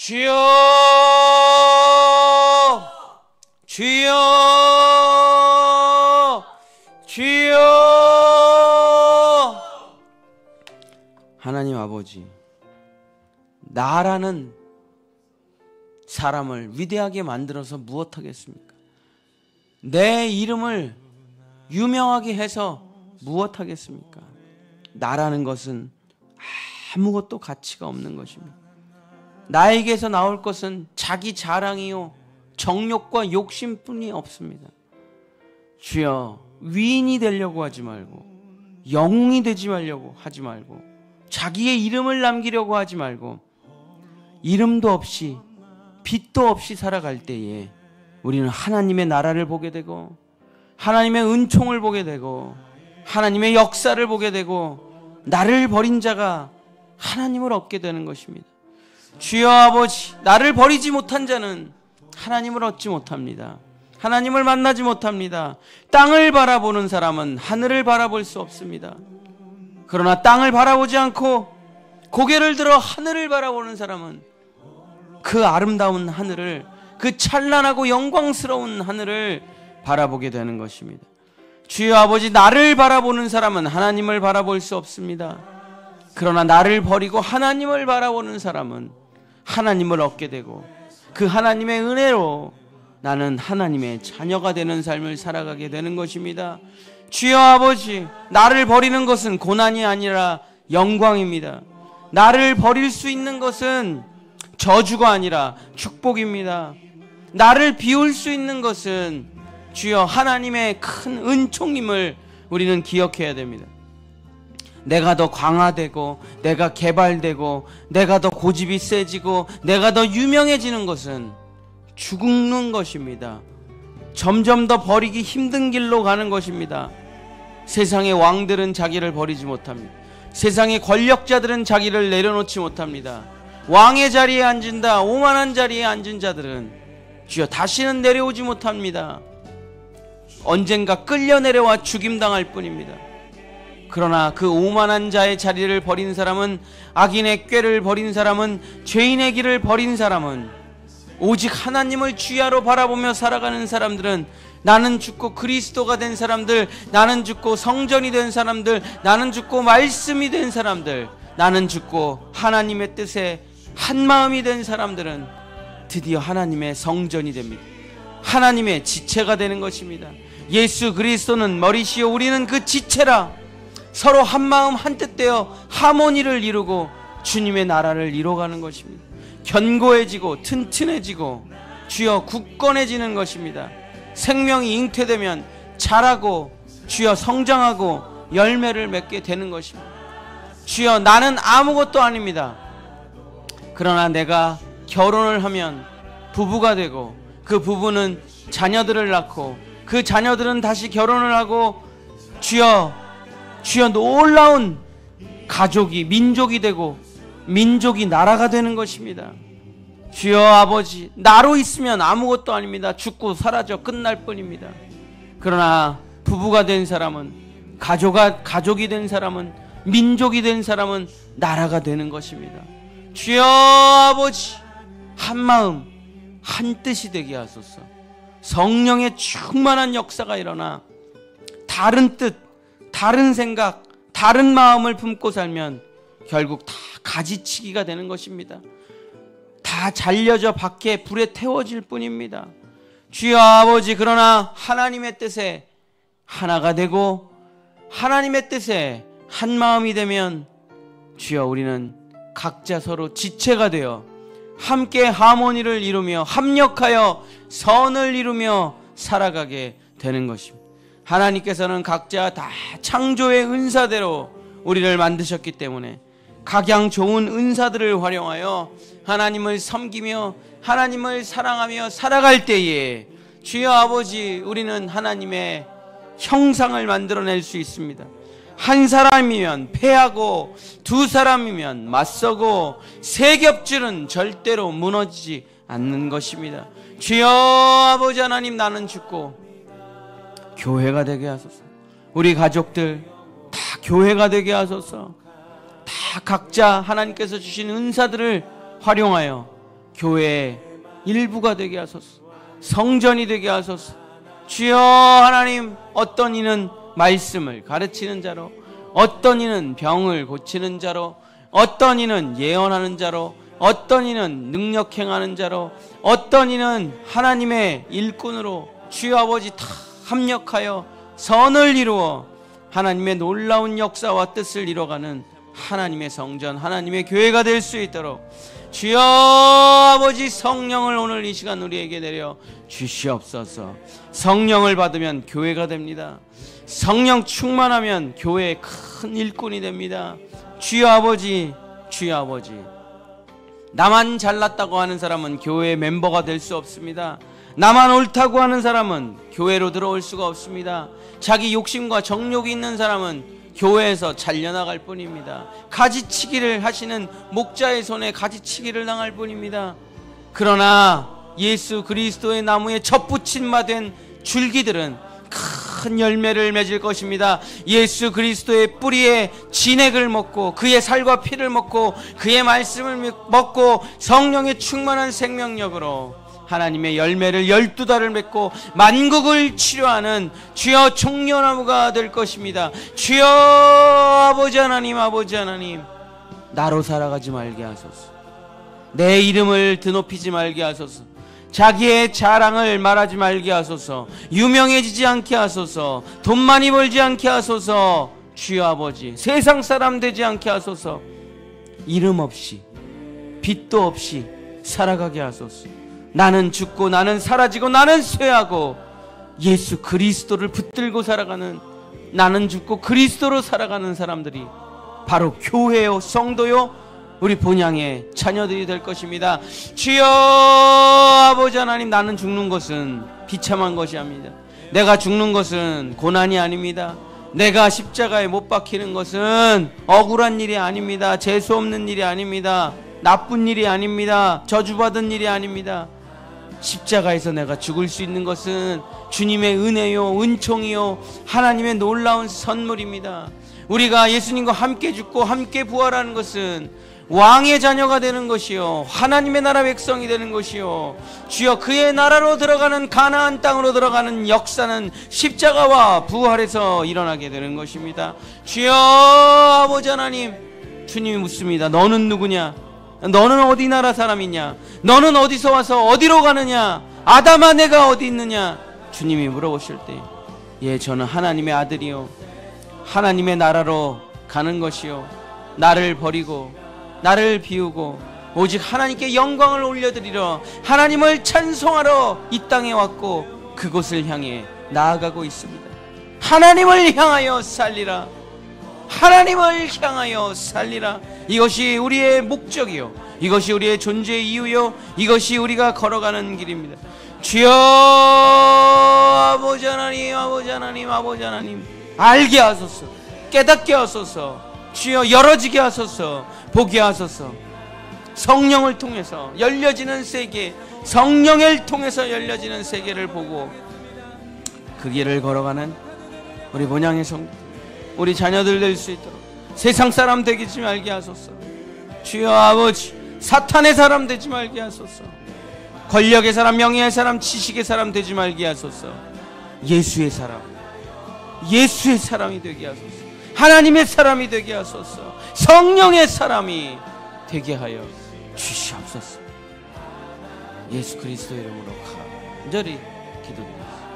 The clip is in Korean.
주여 주여 주여. 하나님 아버지, 나라는 사람을 위대하게 만들어서 무엇하겠습니까? 내 이름을 유명하게 해서 무엇하겠습니까? 나라는 것은 아무것도 가치가 없는 것입니다. 나에게서 나올 것은 자기 자랑이요 정욕과 욕심뿐이 없습니다. 주여, 위인이 되려고 하지 말고, 영웅이 되지 말려고 하지 말고, 자기의 이름을 남기려고 하지 말고, 이름도 없이 빛도 없이 살아갈 때에 우리는 하나님의 나라를 보게 되고, 하나님의 은총을 보게 되고, 하나님의 역사를 보게 되고, 나를 버린 자가 하나님을 얻게 되는 것입니다. 주여 아버지, 나를 버리지 못한 자는 하나님을 얻지 못합니다. 하나님을 만나지 못합니다. 땅을 바라보는 사람은 하늘을 바라볼 수 없습니다. 그러나 땅을 바라보지 않고 고개를 들어 하늘을 바라보는 사람은 그 아름다운 하늘을, 그 찬란하고 영광스러운 하늘을 바라보게 되는 것입니다. 주여 아버지, 나를 바라보는 사람은 하나님을 바라볼 수 없습니다. 그러나 나를 버리고 하나님을 바라보는 사람은 하나님을 얻게 되고, 그 하나님의 은혜로 나는 하나님의 자녀가 되는 삶을 살아가게 되는 것입니다. 주여 아버지, 나를 버리는 것은 고난이 아니라 영광입니다. 나를 버릴 수 있는 것은 저주가 아니라 축복입니다. 나를 비울 수 있는 것은 주여 하나님의 큰 은총임을 우리는 기억해야 됩니다. 내가 더 강화되고, 내가 개발되고, 내가 더 고집이 세지고, 내가 더 유명해지는 것은 죽는 것입니다. 점점 더 버리기 힘든 길로 가는 것입니다. 세상의 왕들은 자기를 버리지 못합니다. 세상의 권력자들은 자기를 내려놓지 못합니다. 왕의 자리에 앉은다, 오만한 자리에 앉은 자들은 주여 다시는 내려오지 못합니다. 언젠가 끌려 내려와 죽임당할 뿐입니다. 그러나 그 오만한 자의 자리를 버린 사람은, 악인의 꾀를 버린 사람은, 죄인의 길을 버린 사람은, 오직 하나님을 주야로 바라보며 살아가는 사람들은, 나는 죽고 그리스도가 된 사람들, 나는 죽고 성전이 된 사람들, 나는 죽고 말씀이 된 사람들, 나는 죽고 하나님의 뜻에 한마음이 된 사람들은 드디어 하나님의 성전이 됩니다. 하나님의 지체가 되는 것입니다. 예수 그리스도는 머리시요 우리는 그 지체라. 서로 한마음 한뜻 되어 하모니를 이루고 주님의 나라를 이뤄가는 것입니다. 견고해지고 튼튼해지고 주여 굳건해지는 것입니다. 생명이 잉태되면 자라고 주여 성장하고 열매를 맺게 되는 것입니다. 주여, 나는 아무것도 아닙니다. 그러나 내가 결혼을 하면 부부가 되고, 그 부부는 자녀들을 낳고, 그 자녀들은 다시 결혼을 하고, 주여 놀라운 가족이 민족이 되고, 민족이 나라가 되는 것입니다. 주여 아버지, 나로 있으면 아무것도 아닙니다. 죽고 사라져 끝날 뿐입니다. 그러나 부부가 된 사람은, 가족이 된 사람은, 민족이 된 사람은 나라가 되는 것입니다. 주여 아버지, 한마음 한뜻이 되게 하소서. 성령의 충만한 역사가 일어나 다른 뜻, 다른 생각, 다른 마음을 품고 살면 결국 다 가지치기가 되는 것입니다. 다 잘려져 밖에 불에 태워질 뿐입니다. 주여 아버지, 그러나 하나님의 뜻에 하나가 되고 하나님의 뜻에 한 마음이 되면 주여 우리는 각자 서로 지체가 되어 함께 하모니를 이루며 합력하여 선을 이루며 살아가게 되는 것입니다. 하나님께서는 각자 다 창조의 은사대로 우리를 만드셨기 때문에 각양 좋은 은사들을 활용하여 하나님을 섬기며 하나님을 사랑하며 살아갈 때에 주여 아버지, 우리는 하나님의 형상을 만들어낼 수 있습니다. 한 사람이면 패하고, 두 사람이면 맞서고, 세 겹줄은 절대로 무너지지 않는 것입니다. 주여 아버지 하나님, 나는 죽고 교회가 되게 하소서. 우리 가족들 다 교회가 되게 하소서. 다 각자 하나님께서 주신 은사들을 활용하여 교회의 일부가 되게 하소서. 성전이 되게 하소서. 주여 하나님, 어떤 이는 말씀을 가르치는 자로, 어떤 이는 병을 고치는 자로, 어떤 이는 예언하는 자로, 어떤 이는 능력 행하는 자로, 어떤 이는 하나님의 일꾼으로 주여 아버지 다 합력하여 선을 이루어 하나님의 놀라운 역사와 뜻을 이뤄가는 하나님의 성전, 하나님의 교회가 될 수 있도록 주여 아버지 성령을 오늘 이 시간 우리에게 내려 주시옵소서. 성령을 받으면 교회가 됩니다. 성령 충만하면 교회의 큰 일꾼이 됩니다. 주여 아버지, 주여 아버지, 나만 잘났다고 하는 사람은 교회의 멤버가 될 수 없습니다. 나만 옳다고 하는 사람은 교회로 들어올 수가 없습니다. 자기 욕심과 정욕이 있는 사람은 교회에서 잘려나갈 뿐입니다. 가지치기를 하시는 목자의 손에 가지치기를 당할 뿐입니다. 그러나 예수 그리스도의 나무에 접붙임마 된 줄기들은 큰 열매를 맺을 것입니다. 예수 그리스도의 뿌리에 진액을 먹고 그의 살과 피를 먹고 그의 말씀을 먹고 성령의 충만한 생명력으로 하나님의 열매를 12달을 맺고 만국을 치료하는 주여 총련나무가 될 것입니다. 주여 아버지 하나님, 아버지 하나님, 나로 살아가지 말게 하소서. 내 이름을 드높이지 말게 하소서. 자기의 자랑을 말하지 말게 하소서. 유명해지지 않게 하소서. 돈 많이 벌지 않게 하소서. 주여 아버지, 세상 사람 되지 않게 하소서. 이름 없이 빛도 없이 살아가게 하소서. 나는 죽고 나는 사라지고 나는 쇠하고 예수 그리스도를 붙들고 살아가는, 나는 죽고 그리스도로 살아가는 사람들이 바로 교회요, 성도요, 우리 본향의 자녀들이 될 것입니다. 주여 아버지 하나님, 나는 죽는 것은 비참한 것이 아닙니다. 내가 죽는 것은 고난이 아닙니다. 내가 십자가에 못 박히는 것은 억울한 일이 아닙니다. 재수 없는 일이 아닙니다. 나쁜 일이 아닙니다. 저주받은 일이 아닙니다. 십자가에서 내가 죽을 수 있는 것은 주님의 은혜요, 은총이요, 하나님의 놀라운 선물입니다. 우리가 예수님과 함께 죽고 함께 부활하는 것은 왕의 자녀가 되는 것이요, 하나님의 나라 백성이 되는 것이요, 주여 그의 나라로 들어가는 가나안 땅으로 들어가는 역사는 십자가와 부활에서 일어나게 되는 것입니다. 주여 아버지 하나님, 주님이 묻습니다. 너는 누구냐? 너는 어디 나라 사람이냐? 너는 어디서 와서 어디로 가느냐? 아담아, 내가 어디 있느냐? 주님이 물어보실 때, 예, 저는 하나님의 아들이요, 하나님의 나라로 가는 것이요, 나를 버리고 나를 비우고 오직 하나님께 영광을 올려드리러, 하나님을 찬송하러 이 땅에 왔고 그곳을 향해 나아가고 있습니다. 하나님을 향하여 살리라. 하나님을 향하여 살리라. 이것이 우리의 목적이요, 이것이 우리의 존재의 이유요, 이것이 우리가 걸어가는 길입니다. 주여 아버지 하나님, 아버지 하나님, 아버지 하나님, 알게 하소서. 깨닫게 하소서. 주여 열어지게 하소서. 보게 하소서. 성령을 통해서 열려지는 세계, 성령을 통해서 열려지는 세계를 보고 그 길을 걸어가는 우리 본향의 성도, 우리 자녀들 될 수 있도록 세상 사람 되지 말게 하소서. 주여 아버지, 사탄의 사람 되지 말게 하소서. 권력의 사람, 명예의 사람, 지식의 사람 되지 말게 하소서. 예수의 사람, 예수의 사람이 되게 하소서. 하나님의 사람이 되게 하소서. 성령의 사람이 되게 하여 주시옵소서. 예수 그리스도 이름으로 간절히 기도드립니다.